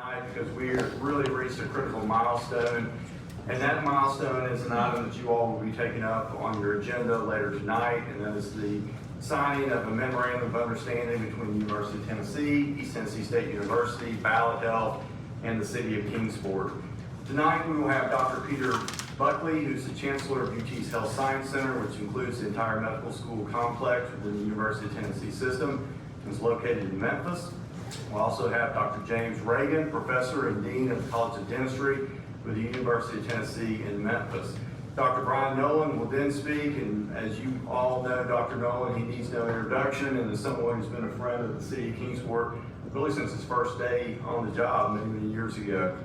tonight because we really reached a critical milestone, and that milestone is an item that you all will be taking up on your agenda later tonight, and that is the signing of a memorandum of understanding between the University of Tennessee, East Tennessee State University, Ballot Health, and the City of Kingsport. Tonight we will have Dr. Peter Buckley, who's the Chancellor of UT's Health Science Center, which includes the entire medical school complex within the University of Tennessee system, and is located in Memphis. We'll also have Dr. James Reagan, Professor and Dean of the College of Dentistry with the University of Tennessee in Memphis. Dr. Brian Nolan will then speak, and as you all know, Dr. Nolan, he needs no introduction, and as someone who's been a friend of the City of Kingsport really since his first day on the job many years ago.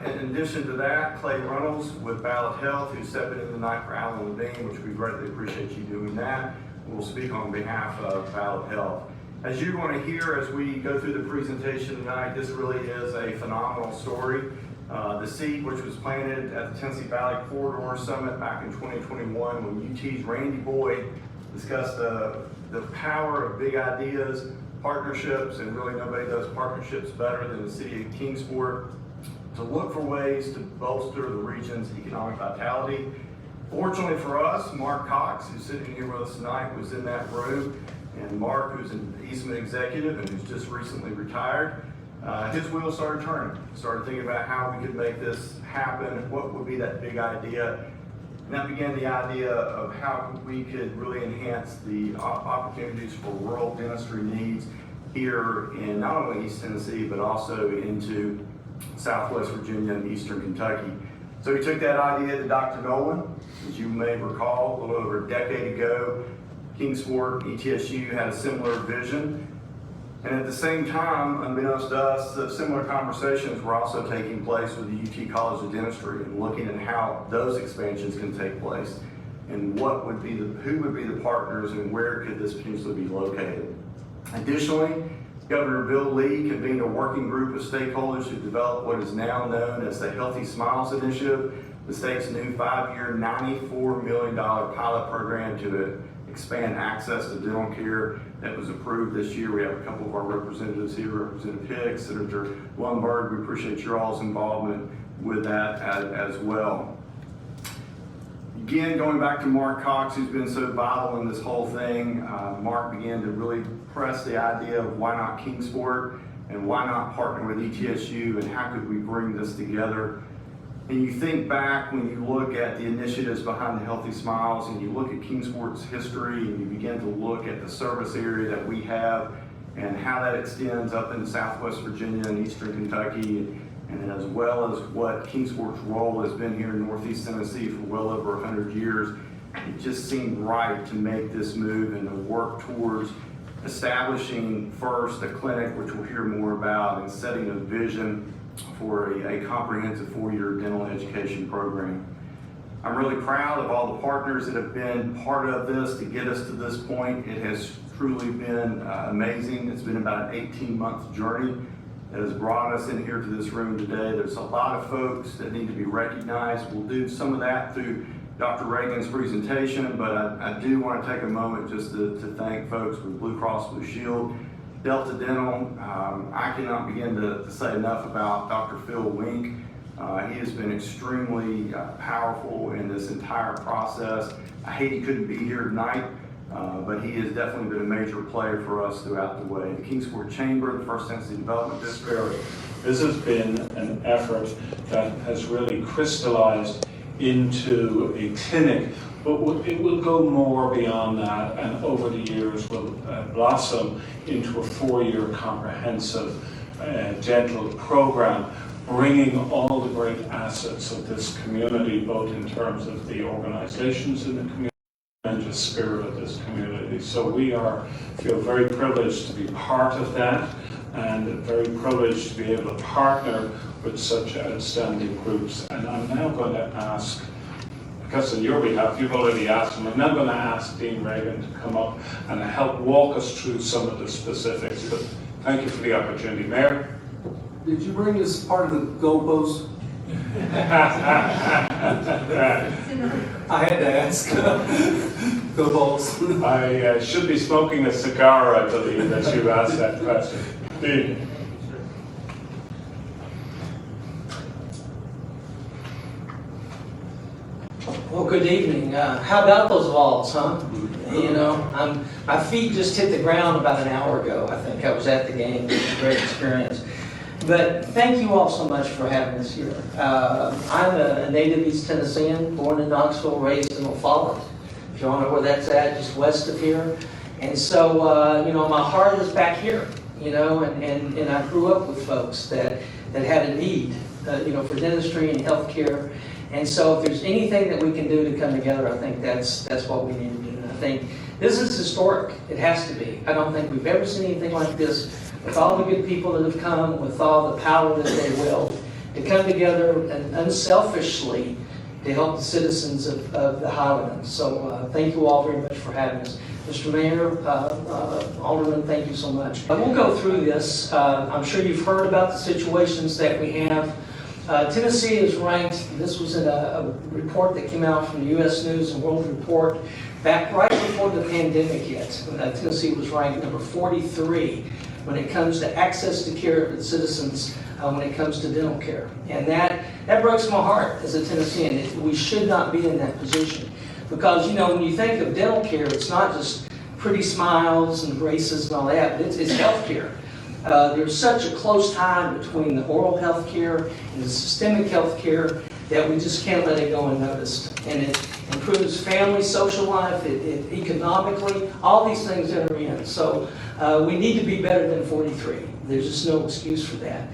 In addition to that, Clay Reynolds with Ballot Health, who's stepping in tonight for Alan Levine, which we greatly appreciate you doing that, will speak on behalf of Ballot Health. As you're going to hear as we go through the presentation tonight, this really is a phenomenal story. The seed, which was planted at the Tennessee Valley Corridor Summit back in 2021 when UT's Randy Boyd discussed the power of big ideas, partnerships, and really nobody does partnerships better than the City of Kingsport, to look for ways to bolster the region's economic vitality. Fortunately for us, Mark Cox, who's sitting here with us tonight, was in that room. And Mark, who's an Eastman executive and who's just recently retired, his wheels started turning. Started thinking about how we could make this happen, what would be that big idea. And that began the idea of how we could really enhance the opportunities for rural dentistry needs here in not only East Tennessee, but also into Southwest Virginia and Eastern Kentucky. So we took that idea to Dr. Nolan. As you may recall, a little over a decade ago, Kingsport, ETSU had a similar vision. And at the same time, unbeknownst to us, similar conversations were also taking place with the UT College of Dentistry and looking at how those expansions can take place and what would be who would be the partners and where could this potentially be located. Additionally, Governor Bill Lee convened a working group of stakeholders who developed what is now known as the Healthy Smiles Initiative, the state's new 5-year, $94 million pilot program to expand access to dental care that was approved this year. We have a couple of our representatives here, Representative Hicks, Senator Lundberg. We appreciate your all's involvement with that as well. Again, going back to Mark Cox, who's been so vital in this whole thing, Mark began to really press the idea of why not Kingsport and why not partner with ETSU and how could we bring this together. And you think back when you look at the initiatives behind the Healthy Smiles and you look at Kingsport's history and you begin to look at the service area that we have and how that extends up into Southwest Virginia and Eastern Kentucky, and as well as what Kingsport's role has been here in Northeast Tennessee for well over 100 years, it just seemed right to make this move and to work towards establishing first a clinic, which we'll hear more about, and setting a vision for a comprehensive 4-year dental education program. I'm really proud of all the partners that have been part of this to get us to this point. It has truly been amazing. It's been about an 18-month journey that has brought us in here to this room today. There's a lot of folks that need to be recognized. We'll do some of that through Dr. Reagan's presentation, but I do want to take a moment just to thank folks with Blue Cross Blue Shield, Delta Dental. I cannot begin to say enough about Dr. Phil Wink. He has been extremely powerful in this entire process. I hate he couldn't be here tonight, but he has definitely been a major player for us throughout the way. The Kingsport Chamber, the First Tennessee Development District. This has been an effort that has really crystallized into a clinic, but it will go more beyond that, and over the years will blossom into a 4-year comprehensive dental program, bringing all the great assets of this community, both in terms of the organizations in the community and the spirit of this community. So we feel very privileged to be part of that, and very privileged to be able to partner with such outstanding groups. And I'm now going to ask, because on your behalf, you've already asked him, I'm now going to ask Dean Reagan to come up and help walk us through some of the specifics. But thank you for the opportunity. Mayor? Did you bring this part of the goalpost? I had to ask. Go Bulls. I should be smoking a cigar, I believe, as you asked that question. Dean. Well, good evening. How about those vaults, huh? You know, my feet just hit the ground about an hour ago. I think I was at the game. It was a great experience. But thank you all so much for having us here. I'm a native East Tennessean, born in Knoxville, raised in O'Fallon. If you all know where that's at, just west of here. And so, you know, my heart is back here, you know, and I grew up with folks that had a need, you know, for dentistry and healthcare. And so if there's anything that we can do to come together, I think that's what we need to do. And I think this is historic. It has to be. I don't think we've ever seen anything like this, with all the good people that have come, with all the power that they wield, to come together and unselfishly to help the citizens of the Highlands. So thank you all very much for having us. Mr. Mayor, Alderman, thank you so much. We'll go through this. I'm sure you've heard about the situations that we have. Tennessee is ranked, this was in a report that came out from the U.S. News and World Report back right before the pandemic hit. Tennessee was ranked number 43 when it comes to access to care of its citizens when it comes to dental care. And that breaks my heart as a Tennessean. We should not be in that position. Because, you know, when you think of dental care, it's not just pretty smiles and braces and all that, but it's health care. There's such a close tie between the oral health care and the systemic health care that we just can't let it go unnoticed. And it improves family, social life, it economically, all these things enter in. So we need to be better than 43. There's just no excuse for that.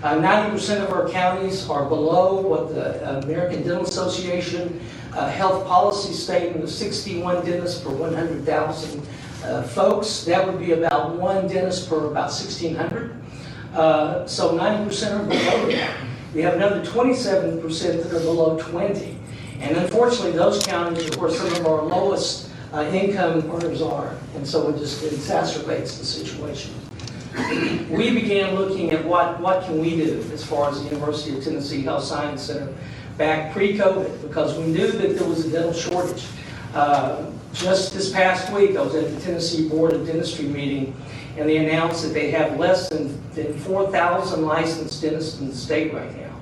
90% of our counties are below what the American Dental Association health policy statement of 61 dentists per 100,000 folks. That would be about one dentist per about 1,600. So 90% are below that. We have another 27% that are below 20. And unfortunately, those counties are where some of our lowest income earners are. And so it exacerbates the situation. We began looking at what can we do as far as the University of Tennessee Health Science Center back pre-COVID, because we knew that there was a dental shortage. Just this past week, I was at the Tennessee Board of Dentistry meeting, and they announced that they have less than 4,000 licensed dentists in the state right now.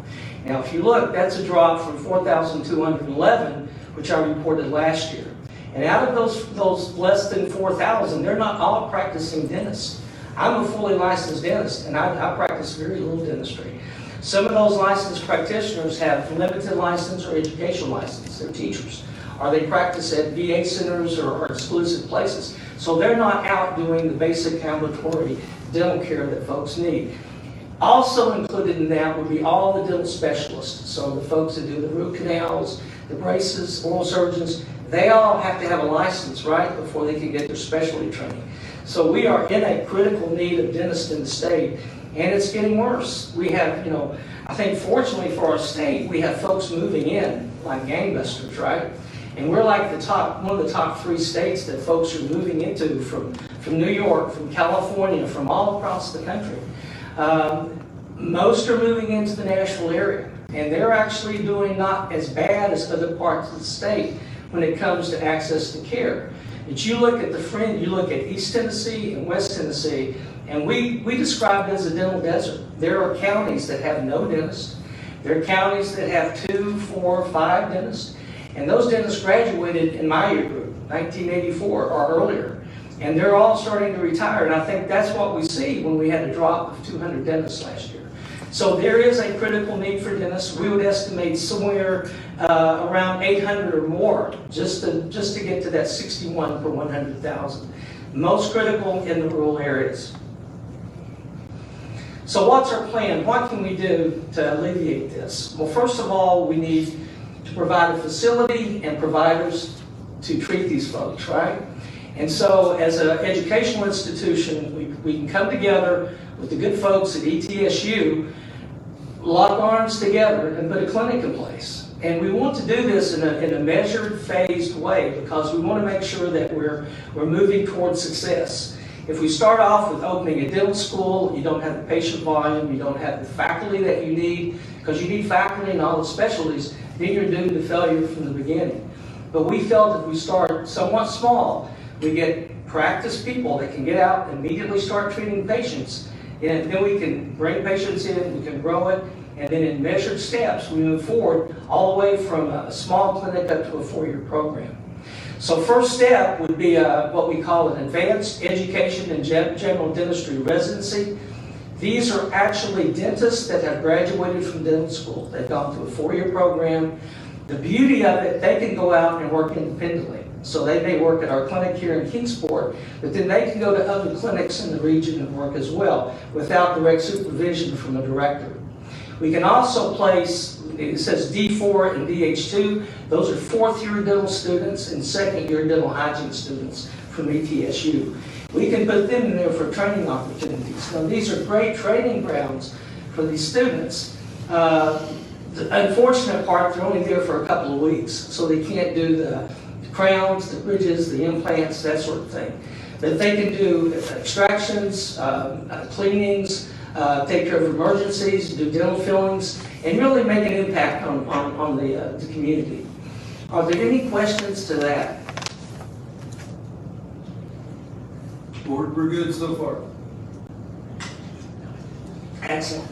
Now, if you look, that's a drop from 4,211, which I reported last year. And out of those less than 4,000, they're not all practicing dentists. I'm a fully licensed dentist, and I practice very little dentistry. Some of those licensed practitioners have limited license or educational license. They're teachers. Or they practice at VA centers or exclusive places. So they're not out doing the basic ambulatory dental care that folks need. Also included in that would be all the dental specialists. So the folks that do the root canals, the braces, oral surgeons, they all have to have a license, right, before they can get their specialty training. So we are in a critical need of dentists in the state, and it's getting worse. We have, you know, I think fortunately for our state, we have folks moving in like gangbusters, right? And we're like one of the top 3 states that folks are moving into from New York, from California, from all across the country. Most are moving into the Nashville area, and they're actually doing not as bad as other parts of the state when it comes to access to care. But you look at you look at East Tennessee and West Tennessee, and we describe it as a dental desert. There are counties that have no dentists. There are counties that have 2, 4, 5 dentists. And those dentists graduated in my year group, 1984 or earlier. And they're all starting to retire. And I think that's what we see when we had a drop of 200 dentists last year. So there is a critical need for dentists. We would estimate somewhere around 800 or more just to get to that 61 per 100,000. Most critical in the rural areas. So what's our plan? What can we do to alleviate this? Well, first of all, we need to provide a facility and providers to treat these folks, right? And so as an educational institution, we can come together with the good folks at ETSU, lock arms together and put a clinic in place. And we want to do this in a measured, phased way because we want to make sure that we're moving towards success. If we start off with opening a dental school, you don't have the patient volume, you don't have the faculty that you need, because you need faculty in all the specialties, then you're doomed to failure from the beginning. But we felt if we start somewhat small, we get practiced people that can get out and immediately start treating patients, And then we can bring patients in, we can grow it, and then in measured steps, we move forward all the way from a small clinic up to a 4-year program. So first step would be what we call an advanced education in general dentistry residency. These are actually dentists that have graduated from dental school. They've gone through a 4-year program. The beauty of it, they can go out and work independently. So they may work at our clinic here in Kingsport, but then they can go to other clinics in the region and work as well without direct supervision from a director. We can also place, it says D4 and DH2, those are 4th-year dental students and 2nd-year dental hygiene students from ETSU. We can put them in there for training opportunities. Now these are great training grounds for these students. The unfortunate part, they're only there for a couple of weeks, so they can't do the crowns, the bridges, the implants, that sort of thing. But they can do extractions, cleanings, take care of emergencies, do dental fillings, and really make an impact on the community. Are there any questions to that? Board, we're good so far. Excellent.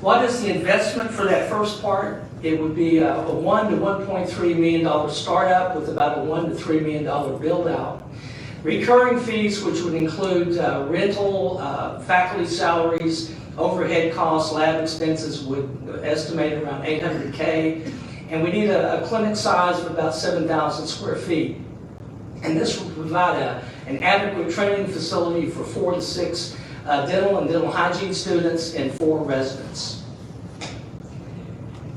What is the investment for that first part? It would be a $1 to $1.3 million startup with about a $1 to $3 million build out. Recurring fees, which would include rental, faculty salaries, overhead costs, lab expenses, would estimate around $800K. And we need a clinic size of about 7,000 square feet. And this would provide an adequate training facility for 4 to 6 dental and dental hygiene students and 4 residents.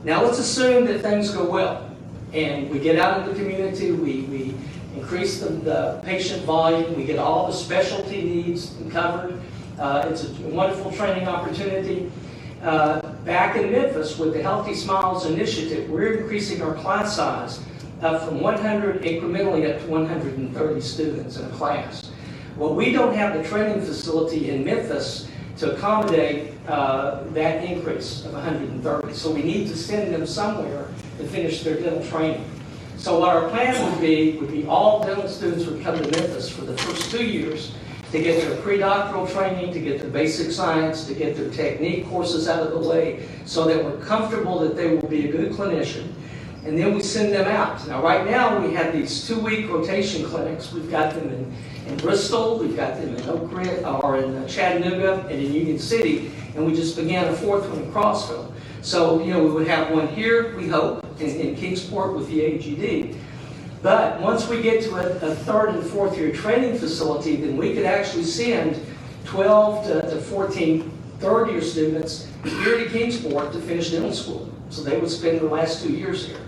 Now let's assume that things go well and we get out in the community, we increase the patient volume, we get all the specialty needs covered. It's a wonderful training opportunity. Back in Memphis with the Healthy Smiles Initiative, we're increasing our class size from 100 incrementally up to 130 students in a class. Well, we don't have the training facility in Memphis to accommodate that increase of 130. So we need to send them somewhere to finish their dental training. So what our plan would be all dental students would come to Memphis for the first 2 years to get their pre-doctoral training, to get their basic science, to get their technique courses out of the way so that we're comfortable that they will be a good clinician. And then we send them out. Now right now we have these 2-week rotation clinics. We've got them in Bristol, we've got them in Oak Ridge, or in Chattanooga, and in Union City, and we just began a 4th one in Crossville. So, we would have one here, we hope, in Kingsport with the AGD. But once we get to a 3rd and 4th year training facility, then we could actually send 12 to 14 3rd-year students here to Kingsport to finish dental school. So they would spend the last 2 years here.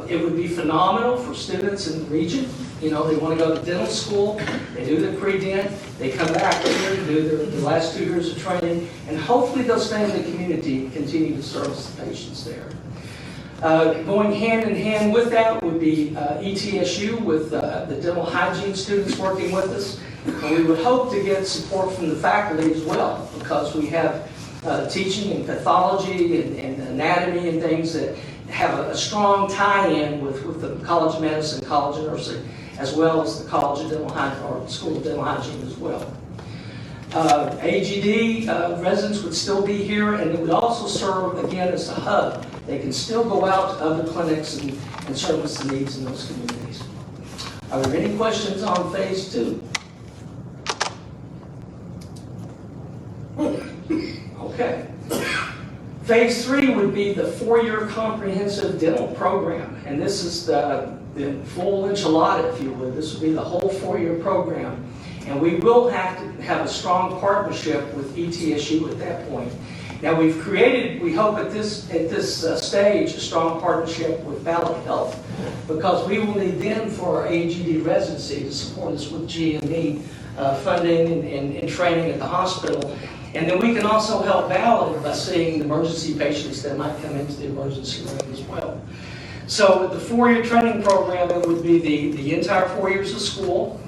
It would be phenomenal for students in the region. They want to go to dental school, they do their pre-dent, they come back here to do their last 2 years of training, and hopefully they'll stay in the community and continue to service the patients there. Going hand in hand with that would be ETSU with the dental hygiene students working with us. And we would hope to get support from the faculty as well, because we have teaching in pathology and anatomy and things that have a strong tie-in with the College of Medicine, College of Nursing, as well as the College of Dental Hygiene, or School of Dental Hygiene as well. AGD residents would still be here, and it would also serve, again, as a hub. They can still go out to other clinics and service the needs in those communities. Are there any questions on phase 2? Okay. Phase 3 would be the 4-year comprehensive dental program, and this is the full enchilada, if you would. This would be the whole 4-year program, and we will have to have a strong partnership with ETSU at that point. Now we've created, we hope at this stage, a strong partnership with Ballot Health, because we will need them for our AGD residency to support us with G&E funding and training at the hospital. And then we can also help Ballot by seeing the emergency patients that might come into the emergency room as well. So the 4-year training program, it would be the entire 4 years of school.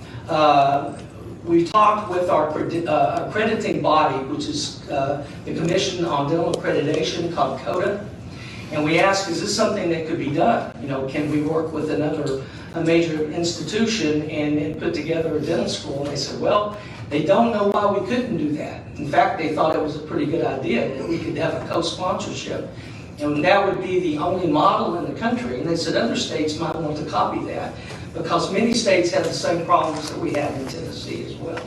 We've talked with our accrediting body, which is the Commission on Dental Accreditation, called CODA, and we asked, is this something that could be done? Can we work with a major institution and put together a dental school? And they said, well, They don't know why we couldn't do that. In fact, they thought it was a pretty good idea that we could have a co-sponsorship. And that would be the only model in the country. And they said other states might want to copy that because many states have the same problems that we have in Tennessee as well.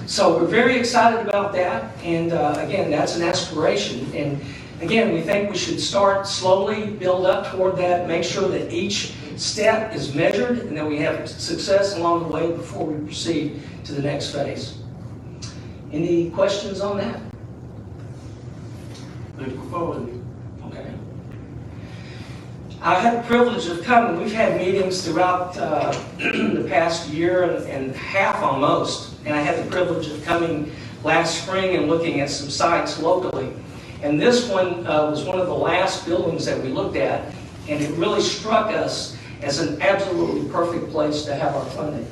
So we're very excited about that. And again, that's an aspiration. And again, we think we should start slowly, build up toward that, make sure that each step is measured and that we have success along the way before we proceed to the next phase. Any questions on that? Thank you for following me. Okay. I had the privilege of coming. We've had meetings throughout the past year and a half almost, and I had the privilege of coming last spring and looking at some sites locally. And this one was one of the last buildings that we looked at, and it really struck us as an absolutely perfect place to have our clinic.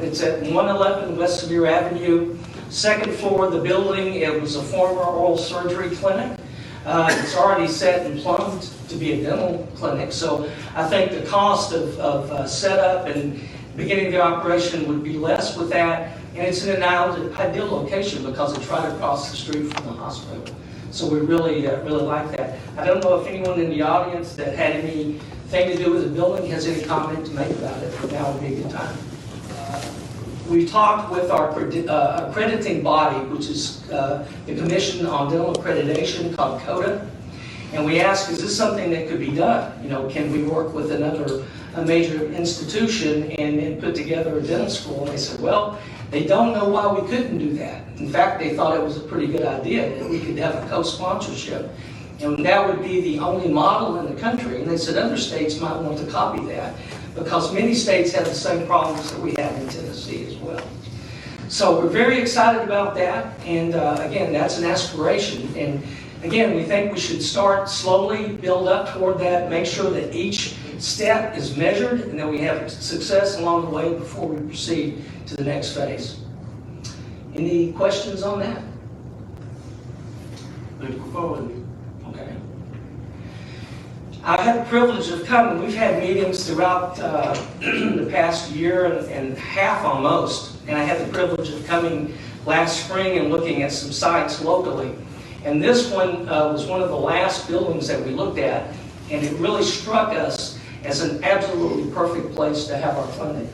It's at 111 West Sevier Avenue, second floor of the building. It was a former oral surgery clinic. It's already set and plumbed to be a dental clinic, so I think the cost of setup and beginning the operation would be less with that, and it's in an ideal location because it's right across the street from the hospital. So we really like that. I don't know if anyone in the audience that had anything to do with the building has any comment to make about it, but now would be a good time. We talked with our accrediting body, which is the Commission on Dental Accreditation, called CODA, and we asked, is this something that could be done? You know, can we work with a major institution and put together a dental school? And they said, well, they don't know why we couldn't do that. In fact, they thought it was a pretty good idea that we could have a co-sponsorship. And that would be the only model in the country. And they said other states might want to copy that because many states have the same problems that we have in Tennessee as well. So we're very excited about that. And again, that's an aspiration. And again, we think we should start slowly, build up toward that, make sure that each step is measured and that we have success along the way before we proceed to the next phase. Any questions on that? Thank you for following me. Okay. I had the privilege of coming. We've had meetings throughout the past year and a half almost, and I had the privilege of coming last spring and looking at some sites locally. And this one was one of the last buildings that we looked at, and it really struck us as an absolutely perfect place to have our clinic.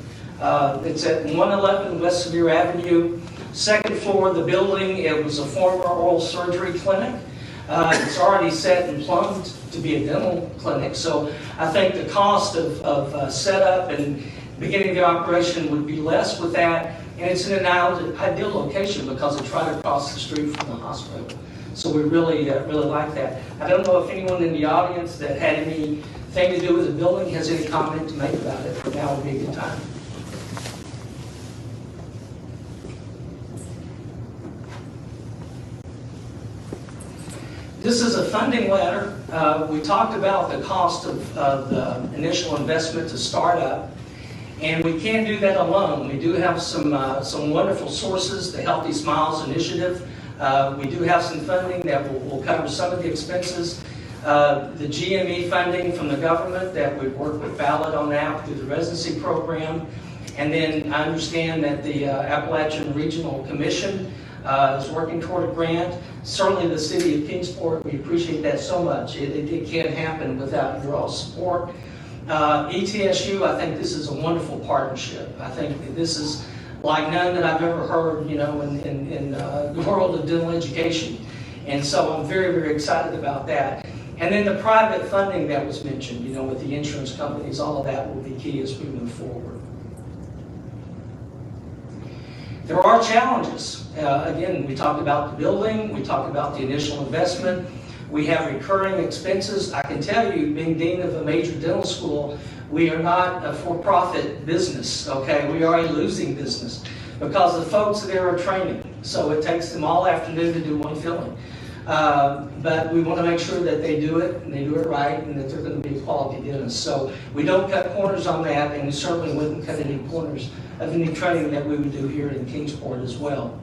It's at 111 West Sevier Avenue, second floor of the building. It was a former oral surgery clinic. It's already set and plumbed to be a dental clinic, so I think the cost of setup and beginning the operation would be less with that, and it's in an ideal location because it's right across the street from the hospital. So we really like that. I don't know if anyone in the audience that had anything to do with the building has any comment to make about it, but now would be a good time. This is a funding letter. We talked about the cost of the initial investment to start up, and we can't do that alone. We do have some wonderful sources, the Healthy Smiles Initiative. We do have some funding that will cover some of the expenses. The GME funding from the government that we've worked with Ballot on that through the residency program. And then I understand that the Appalachian Regional Commission is working toward a grant. Certainly the city of Kingsport, we appreciate that so much. It can't happen without your all support. ETSU, I think this is a wonderful partnership. I think this is like none that I've ever heard, you know, in the world of dental education. And so I'm very, very excited about that. And then the private funding that was mentioned, you know, with the insurance companies, all of that will be key as we move forward. There are challenges. Again, we talked about the building, we talked about the initial investment. We have recurring expenses. I can tell you, being dean of a major dental school, we are not a for-profit business, okay? We are a losing business because the folks there are training. So it takes them all afternoon to do one filling. But we want to make sure that they do it and they do it right and that they're going to be a quality dentist. So we don't cut corners on that, and we certainly wouldn't cut any corners of any training that we would do here in Kingsport as well.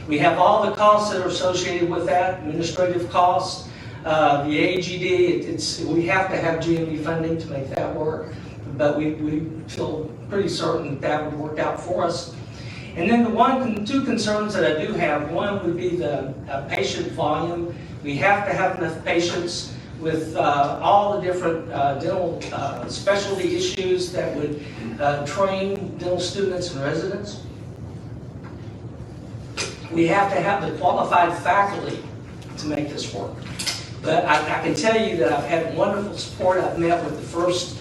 We have all the costs that are associated with that, administrative costs, the AGD, we have to have GME funding to make that work, but we feel pretty certain that would work out for us. And then two concerns that I do have, one would be the patient volume. We have to have enough patients with all the different dental specialty issues that would train dental students and residents. We have to have the qualified faculty to make this work. But I can tell you that I've had wonderful support. I've met with the first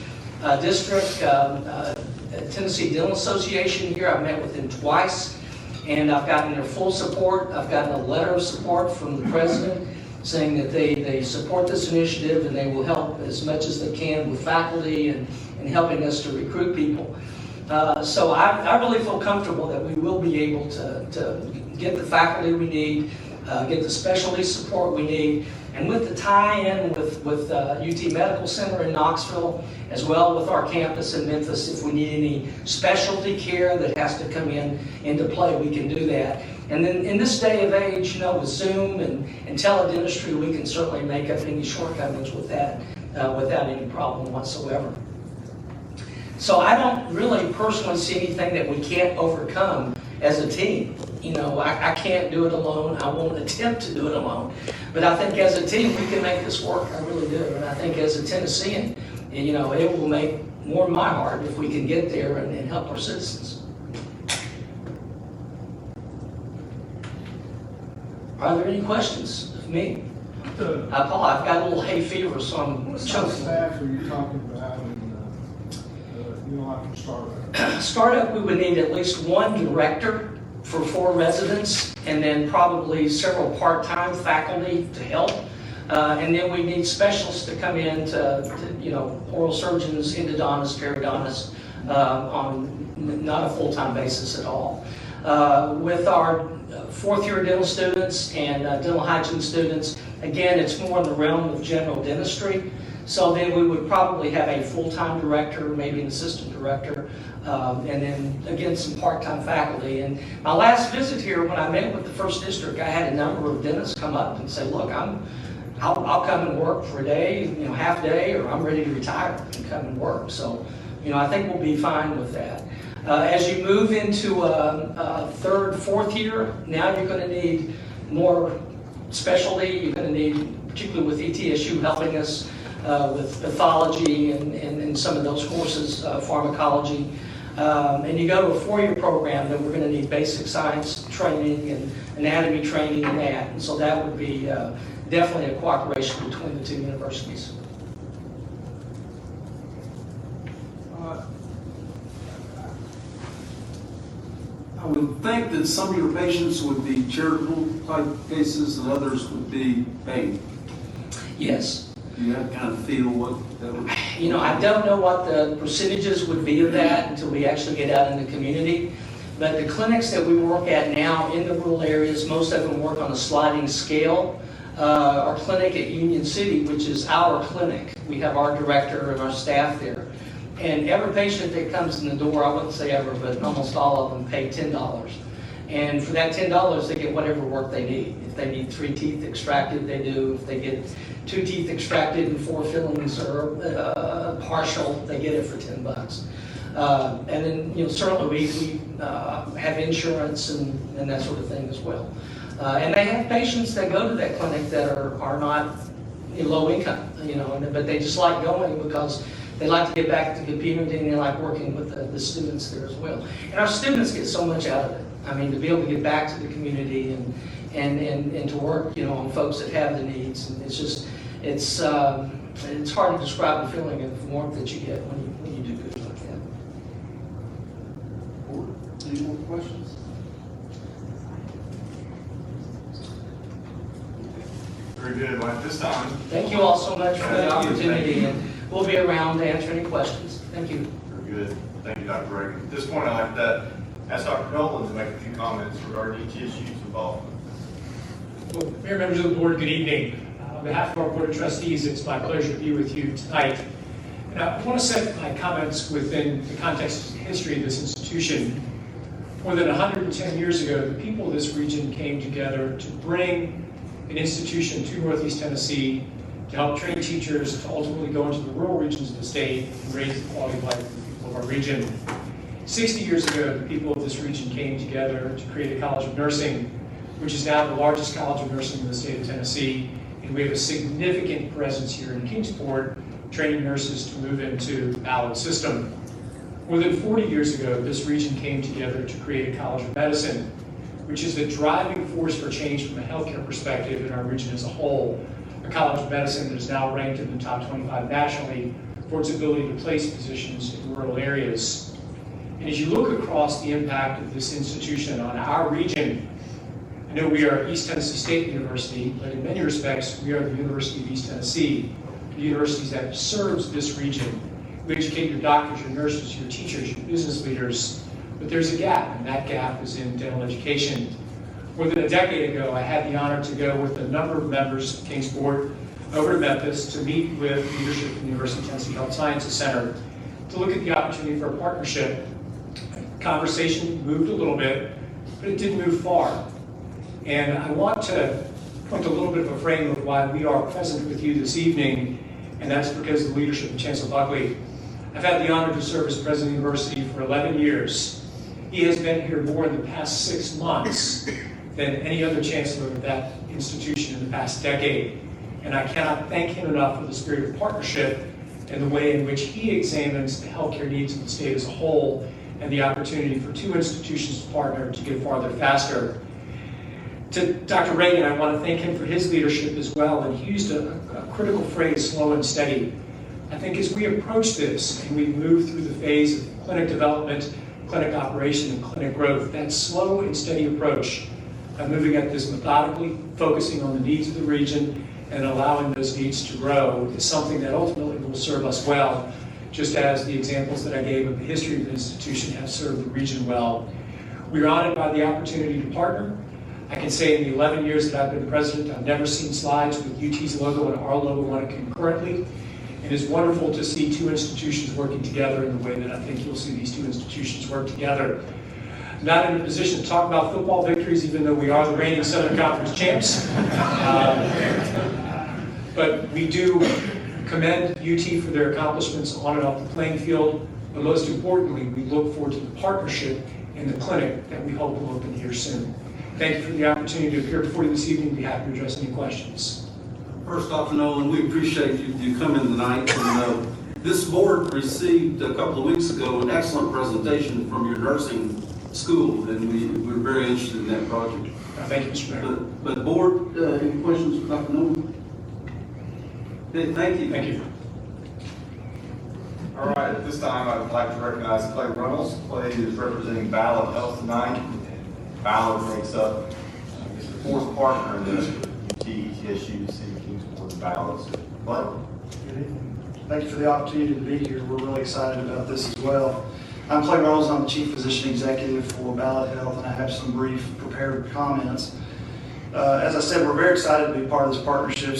district Tennessee Dental Association here. I've met with them twice, and I've gotten their full support. I've gotten a letter of support from the president saying that they support this initiative and they will help as much as they can with faculty and helping us to recruit people. So I really feel comfortable that we will be able to get the faculty we need, get the specialty support we need, and with the tie-in with UT Medical Center in Knoxville, as well with our campus in Memphis, if we need any specialty care that has to come into play, we can do that. And then in this day of age, you know, with Zoom and teledentistry, we can certainly make up any shortcomings with that without any problem whatsoever. So I don't really personally see anything that we can't overcome as a team. You know, I can't do it alone. I won't attempt to do it alone. But I think as a team, we can make this work. I really do. And I think as a Tennessean, you know, it will make more in my heart if we can get there and help our citizens. Are there any questions of me? Paul, I've got a little hay fever, so I'm What choking. staff are you talking about in, like in startup? Startup, we would need at least one director for 4 residents, and then probably several part-time faculty to help. And then we need specialists to come in to you know, oral surgeons, endodontists, periodontists, on not a full-time basis at all. With our 4th-year dental students and dental hygiene students, again, it's more in the realm of general dentistry. So then we would probably have a full-time director, maybe an assistant director, and then again some part-time faculty. And my last visit here, when I met with the first district, I had a number of dentists come up and say, "Look, I'll come and work for a day, you know, half day, or I'm ready to retire and come and work." So, you know, I think we'll be fine with that. As you move into 3rd, 4th year, now you're going to need more specialty. You're going to need, particularly with ETSU helping us with pathology and some of those courses, pharmacology. And you go to a 4-year program, then we're going to need basic science training and anatomy training and that. And so that would be definitely a cooperation between the 2 universities. I would think that some of your patients would be charitable type cases and others would be paid. Yes. You have to kind of feel what that would. You know, I don't know what the percentages would be of that until we actually get out in the community. But the clinics that we work at now in the rural areas, most of them work on a sliding scale. Our clinic at Union City, which is our clinic, we have our director and our staff there. And every patient that comes in the door, I wouldn't say ever, but almost all of them pay $10. And for that $10, they get whatever work they need. If they need 3 teeth extracted, they do. If they get 2 teeth extracted and 4 fillings or partial, they get it for $10. And then, you know, certainly we have insurance and that sort of thing as well. And they have patients that go to that clinic that are not low income, you know, but they just like going because they like to get back to the community and they like working with the students there as well. And our students get so much out of it. I mean, to be able to get back to the community and to work, you know, on folks that have the needs. And it's just, it's hard to describe the feeling of warmth that you get when you do good like that. Any more questions? Very good. Well, at this time, Thank you all so much for the opportunity, and we'll be around to answer any questions. Thank you. very good. Thank you, Dr. Reagan. At this point, I'd like to ask Dr. Nolan to make a few comments regarding ETSU's involvement. Well, Mayor, members of the board, good evening. On behalf of our board of trustees, it's my pleasure to be with you tonight. And I want to set my comments within the context of the history of this institution. More than 110 years ago, the people of this region came together to bring an institution to Northeast Tennessee to help train teachers to ultimately go into the rural regions of the state and raise the quality of life of the people of our region. 60 years ago, the people of this region came together to create a College of Nursing, which is now the largest college of nursing in the state of Tennessee. And we have a significant presence here in Kingsport, training nurses to move into the Ballard system. More than 40 years ago, this region came together to create a College of Medicine, which is the driving force for change from a healthcare perspective in our region as a whole. A College of Medicine that is now ranked in the top 25 nationally for its ability to place physicians in rural areas. And as you look across the impact of this institution on our region, I know we are East Tennessee State University, but in many respects, we are the University of East Tennessee, the university that serves this region. We educate your doctors, your nurses, your teachers, your business leaders, but there's a gap, and that gap is in dental education. More than a decade ago, I had the honor to go with a number of members of Kingsport over to Memphis to meet with leadership from the University of Tennessee Health Sciences Center to look at the opportunity for a partnership. Conversation moved a little bit, but it didn't move far. And I want to point a little bit of a frame of why we are present with you this evening, and that's because of the leadership of Chancellor Buckley. I've had the honor to serve as president of the university for 11 years. He has been here more in the past 6 months than any other chancellor of that institution in the past decade. And I cannot thank him enough for the spirit of partnership and the way in which he examines the healthcare needs of the state as a whole and the opportunity for two institutions to partner to get farther faster. To Dr. Reagan, I want to thank him for his leadership as well, and he used a critical phrase, slow and steady. I think as we approach this and we move through the phase of clinic development, clinic operation, and clinic growth, that slow and steady approach of moving at this methodically, focusing on the needs of the region, and allowing those needs to grow is something that ultimately will serve us well, just as the examples that I gave of the history of the institution have served the region well. We are honored by the opportunity to partner. I can say in the 11 years that I've been president, I've never seen slides with UT's logo and our logo on it concurrently. It is wonderful to see two institutions working together in the way that I think you'll see these two institutions work together. I'm not in a position to talk about football victories, even though we are the reigning Southern Conference champs. But we do commend UT for their accomplishments on and off the playing field. But most importantly, we look forward to the partnership in the clinic that we hope will open here soon. Thank you for the opportunity to appear before you this evening. Be happy to address any questions. First off, Nolan, we appreciate you coming tonight. And, this board received a couple of weeks ago an excellent presentation from your nursing school, and we're very interested in that project. Thank you, Mr. Mayor. But board, any questions for Dr. Nolan? Okay, thank you. Thank you. All right, at this time, I'd like to recognize Clay Reynolds. Clay is representing Ballard Health tonight. Ballard makes up the fourth partner in this UT, TSU, the City of Kingsport, and Ballard. Clay? Good evening. Thank you for the opportunity to be here. We're really excited about this as well. I'm Clay Reynolds. I'm the Chief Physician Executive for Ballard Health, and I have some brief prepared comments. As I said, we're very excited to be part of this partnership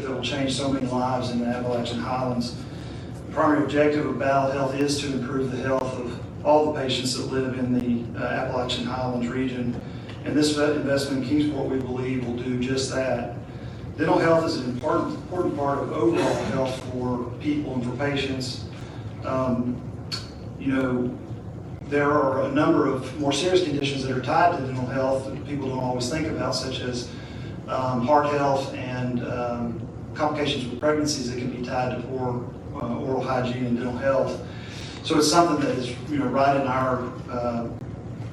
that will change so many lives in the Appalachian Highlands. The primary objective of Ballard Health is to improve the health of all the patients that live in the Appalachian Highlands region. And this investment in Kingsport, we believe, will do just that. Dental health is an important part of overall health for people and for patients. There are a number of more serious conditions that are tied to dental health that people don't always think about, such as heart health and complications with pregnancies that can be tied to poor oral hygiene and dental health. So it's something that is right in our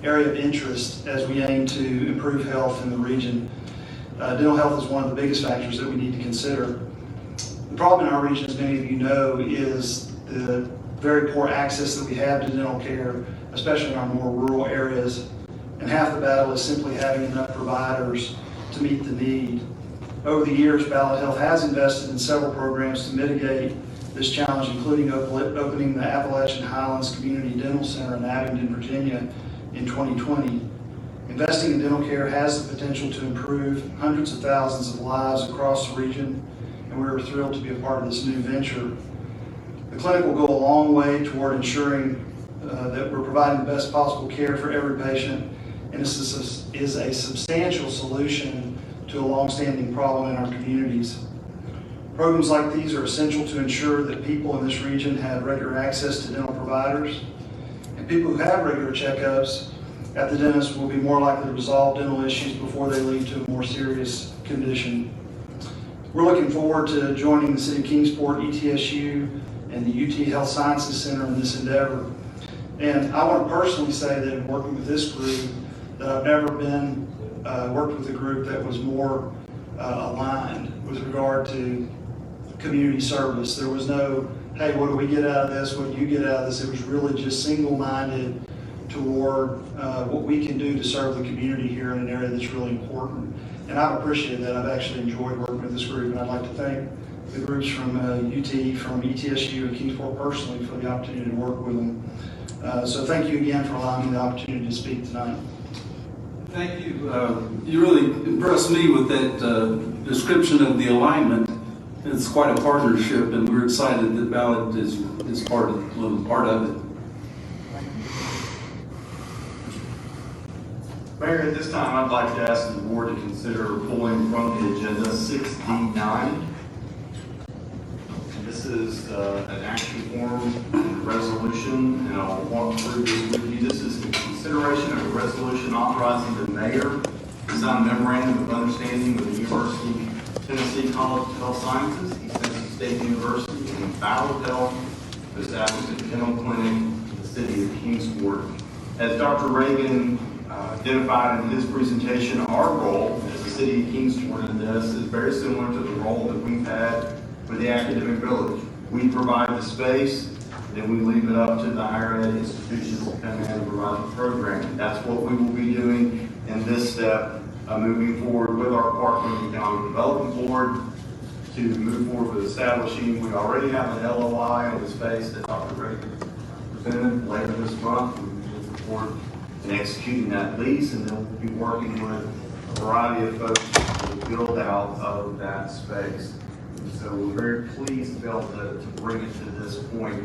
area of interest as we aim to improve health in the region. Dental health is one of the biggest factors that we need to consider. The problem in our region, as many of you know, is the very poor access that we have to dental care, especially in our more rural areas. And half the battle is simply having enough providers to meet the need. Over the years, Ballard Health has invested in several programs to mitigate this challenge, including opening the Appalachian Highlands Community Dental Center in Abingdon, Virginia in 2020. Investing in dental care has the potential to improve hundreds of thousands of lives across the region, and we're thrilled to be a part of this new venture. The clinic will go a long way toward ensuring that we're providing the best possible care for every patient, and this is a substantial solution to a long-standing problem in our communities. Programs like these are essential to ensure that people in this region have regular access to dental providers, and people who have regular checkups at the dentist will be more likely to resolve dental issues before they lead to a more serious condition. We're looking forward to joining the City of Kingsport, ETSU, and the UT Health Sciences Center in this endeavor. And I want to personally say that in working with this group, that I've never worked with a group that was more aligned with regard to community service. There was no, hey, what do we get out of this? What do you get out of this? It was really just single-minded toward what we can do to serve the community here in an area that's really important. And I've appreciated that. I've actually enjoyed working with this group, and I'd like to thank the groups from UT, from ETSU, and Kingsport personally for the opportunity to work with them. So thank you again for allowing me the opportunity to speak tonight. Thank you. You really impressed me with that description of the alignment. It's quite a partnership, and we're excited that Ballard is part of it. Mayor, at this time, I'd like to ask the board to consider pulling from the agenda 6D9. This is an action form and resolution, and I'll walk through this with you. This is the consideration of a resolution authorizing the mayor to sign a memorandum of understanding with the University of Tennessee College of Health Sciences, East Tennessee State University, and Ballard Health to establish a dental clinic in the city of Kingsport. As Dr. Reagan identified in his presentation, our role as the city of Kingsport in this is very similar to the role that we've had with the academic village. We provide the space, then we leave it up to the higher ed institutions to come in and provide the program. That's what we will be doing in this step, moving forward with our partner, the Economic Development Board, to move forward with establishing. We already have an LOI on the space that Dr. Reagan presented later this month. We move forward in executing that lease, and then we'll be working with a variety of folks to build out of that space. So we're very pleased to be able to bring it to this point.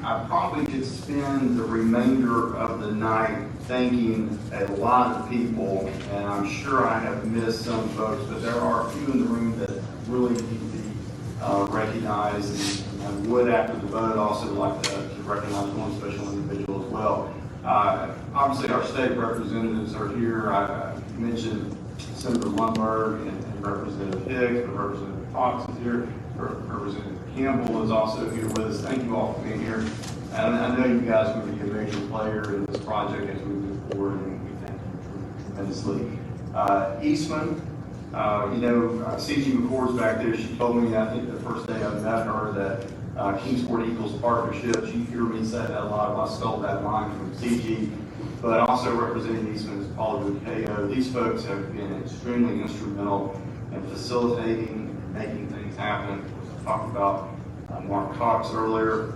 I probably could spend the remainder of the night thanking a lot of people, and I'm sure I have missed some folks, but there are a few in the room that really need to be recognized. And I would, after the vote, also like to recognize one special individual as well. Obviously, our state representatives are here. I mentioned Senator Lundberg and Representative Hicks, but Representative Fox is here. Representative Campbell is also here with us. Thank you all for being here. And I know you guys are going to be a major player in this project as we move forward, and we thank you tremendously. Eastman, CG McCord's back there. She told me, I think the first day I met her, that Kingsport equals partnership. You hear me say that a lot. I stole that line from CG. But also representing Eastman is Paula Rucao. These folks have been extremely instrumental in facilitating and making things happen. I talked about Mark Cox earlier.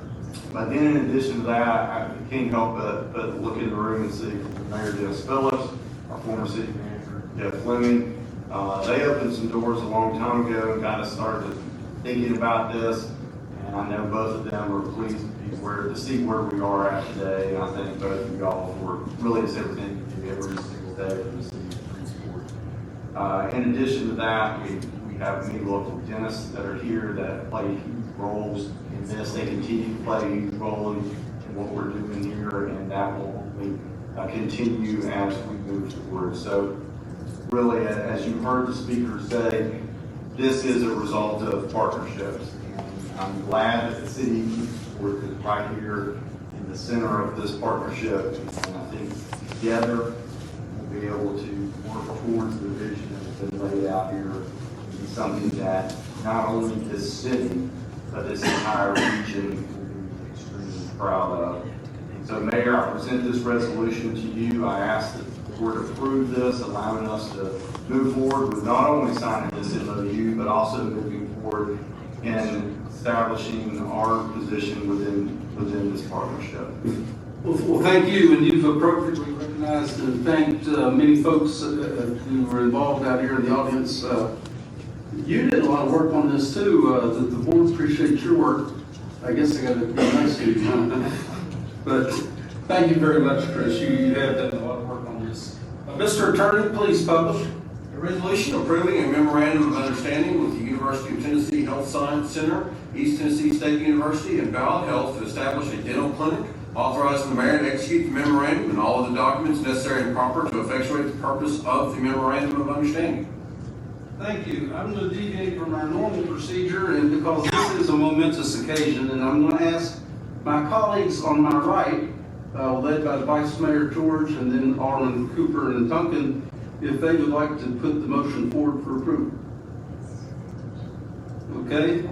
But then in addition to that, I can't help but look in the room and see Mayor Dennis Phillips, our former city manager, Jeff Fleming. They opened some doors a long time ago and got us started thinking about this. And I know both of them are pleased to see where we are at today. And I thank both of y'all for really just everything you do every single day for the city of Kingsport. In addition to that, we have many local dentists that are here that play huge roles in this. They continue to play a huge role in what we're doing here, and that will only continue as we move forward. So really, as you heard the speaker say, this is a result of partnerships. And I'm glad that the city of Kingsport is right here in the center of this partnership. And I think together we'll be able to work towards the vision that's been laid out here. It's something that not only this city, but this entire region will be extremely proud of. So Mayor, I present this resolution to you. I ask that the board approve this, allowing us to move forward with not only signing this MOU, but also moving forward in establishing our position within this partnership. Well, thank you, and you've appropriately recognized and thanked many folks who were involved out here in the audience. You did a lot of work on this too. The board appreciates your work. I guess I got to be nice to you. But thank you very much, Chris. You have done a lot of work on this. Mr. Attorney, please publish. A resolution approving a memorandum of understanding with the University of Tennessee Health Science Center, East Tennessee State University, and Ballard Health to establish a dental clinic authorizing the mayor to execute the memorandum and all of the documents necessary and proper to effectuate the purpose of the memorandum of understanding. Thank you. I'm going to deviate from our normal procedure, and because this is a momentous occasion, and I'm going to ask my colleagues on my right, led by the Vice Mayor George and then Alderman Cooper and Duncan, if they would like to put the motion forward for approval. Okay?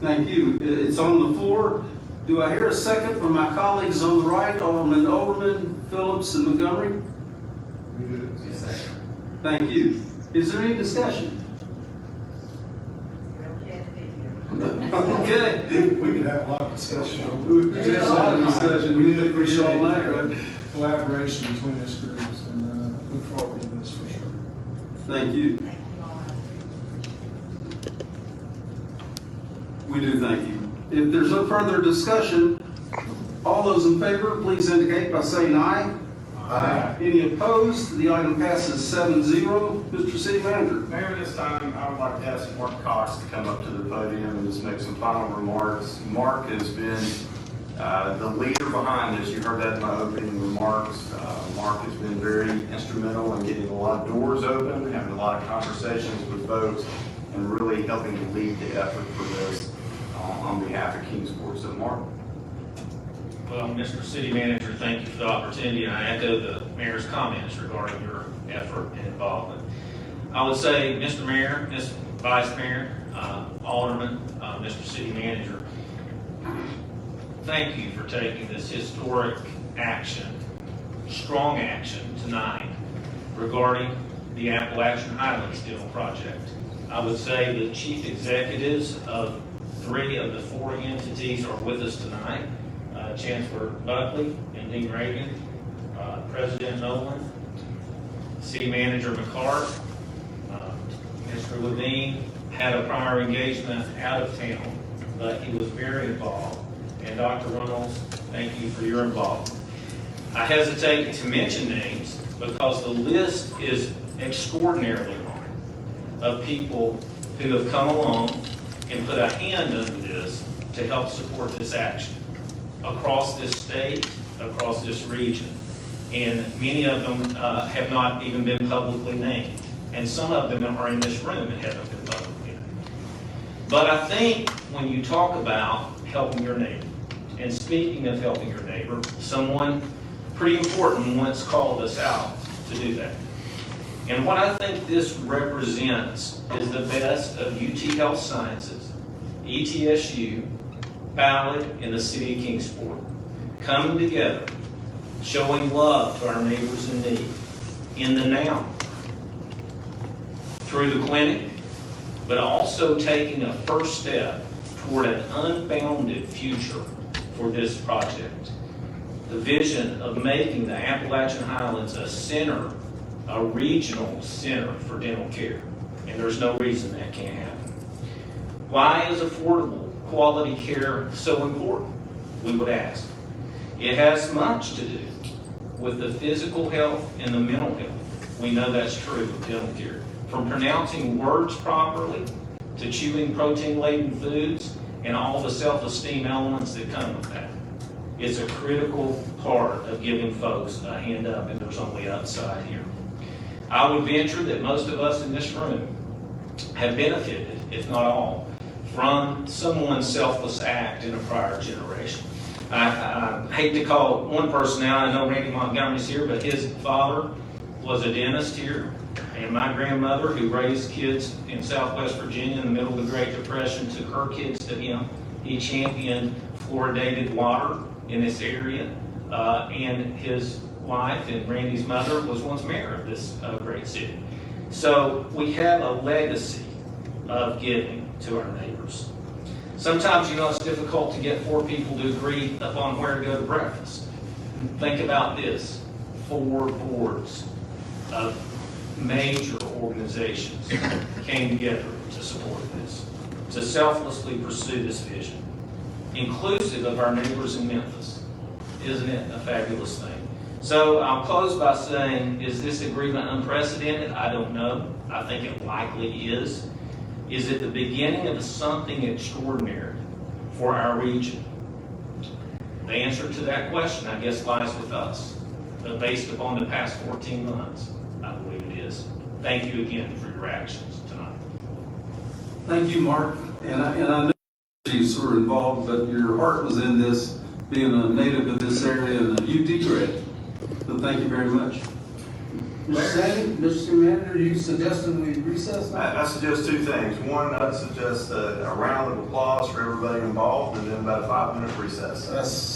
Thank you. It's on the floor. Do I hear a second from my colleagues on the right, Alderman Overman, Phillips, and Montgomery? Thank you. Is there any discussion? Okay. We could have a lot of discussion. There's a lot of discussion. We really appreciate all night, right? collaboration between us groups, and look forward to this for sure. Thank you. We do thank you. If there's no further discussion, all those in favor, please indicate by saying aye. Aye. Any opposed? The item passes 7-0. Mr. City Manager. Mayor, this time I would like to ask Mark Cox to come up to the podium and just make some final remarks. Mark has been the leader behind this. You heard that in my opening remarks. Mark has been very instrumental in getting a lot of doors open, having a lot of conversations with folks, and really helping to lead the effort for this on behalf of Kingsport. So, Mark. Well, Mr. City Manager, thank you for the opportunity, and I echo the mayor's comments regarding your effort and involvement. I would say, Mr. Mayor, Mr. Vice Mayor, Alderman, Mr. City Manager, thank you for taking this historic action, strong action tonight regarding the Appalachian Highlands Dental Project. I would say the chief executives of 3 of the 4 entities are with us tonight. Chancellor Buckley and Dean Reagan, President Nolan, City Manager McCart, Mr. Levine had a prior engagement out of town, but he was very involved. And Dr. Reynolds, thank you for your involvement. I hesitate to mention names because the list is extraordinarily long of people who have come along and put a hand under this to help support this action across this state, across this region. And many of them have not even been publicly named. And some of them are in this room and haven't been publicly named. But I think when you talk about helping your neighbor, and speaking of helping your neighbor, someone pretty important once called us out to do that. And what I think this represents is the best of UT Health Sciences, ETSU, Ballard, and the City of Kingsport coming together, showing love to our neighbors in need in the now, through the clinic, but also taking a first step toward an unbounded future for this project. The vision of making the Appalachian Highlands a center, a regional center for dental care. And there's no reason that can't happen. Why is affordable quality care so important? We would ask. It has much to do with the physical health and the mental health. We know that's true of dental care. From pronouncing words properly to chewing protein-laden foods and all the self-esteem elements that come with that. It's a critical part of giving folks a hand up, and there's only upside here. I would venture that most of us in this room have benefited, if not all, from someone's selfless act in a prior generation. I hate to call one person out. I know Randy Montgomery's here, but his father was a dentist here. And my grandmother, who raised kids in Southwest Virginia in the middle of the Great Depression, took her kids to him. He championed fluoridated water in this area. And his wife and Randy's mother was once mayor of this great city. So we have a legacy of giving to our neighbors. Sometimes, it's difficult to get 4 people to agree upon where to go to breakfast. Think about this. 4 boards of major organizations came together to support this, to selflessly pursue this vision, inclusive of our neighbors in Memphis. Isn't it a fabulous thing? So I'll close by saying, is this agreement unprecedented? I don't know. I think it likely is. Is it the beginning of something extraordinary for our region? The answer to that question, I guess, lies with us. But based upon the past 14 months, I believe it is. Thank you again for your actions tonight. Thank you, Mark. And I know you were involved, but your heart was in this, being a native of this area and a UD grad. So thank you very much. Mr. Manager, you suggesting we recess now? I suggest two things. One, I'd suggest a round of applause for everybody involved, and then about a 5-minute recess. That's